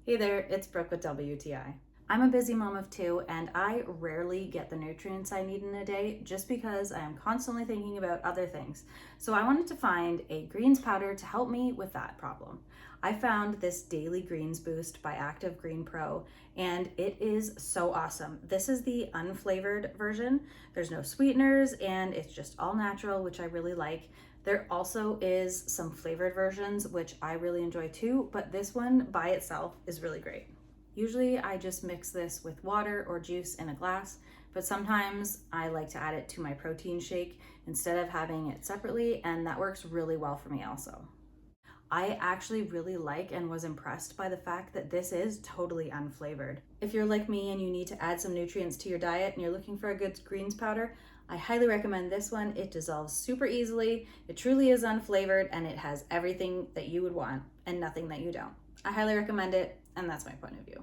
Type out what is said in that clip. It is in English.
Hey there, it's Brooke with WTI. I'm a busy mom of two and I rarely get the nutrients I need in a day just because I am constantly thinking about other things. So I wanted to find a greens powder to help me with that problem. I found this Daily Greens Boost by Active Green Pro and it is so awesome. This is the unflavored version. There's no sweeteners and it's just all natural, which I really like. There also is some flavored versions, which I really enjoy too, but this one by itself is really great. Usually I just mix this with water or juice in a glass, but sometimes I like to add it to my protein shake instead of having it separately, and that works really well for me also. I actually really like and was impressed by the fact that this is totally unflavored. If you're like me and you need to add some nutrients to your diet and you're looking for a good greens powder, I highly recommend this one. It dissolves super easily, it truly is unflavored, and it has everything that you would want and nothing that you don't. I highly recommend it, and that's my point of view.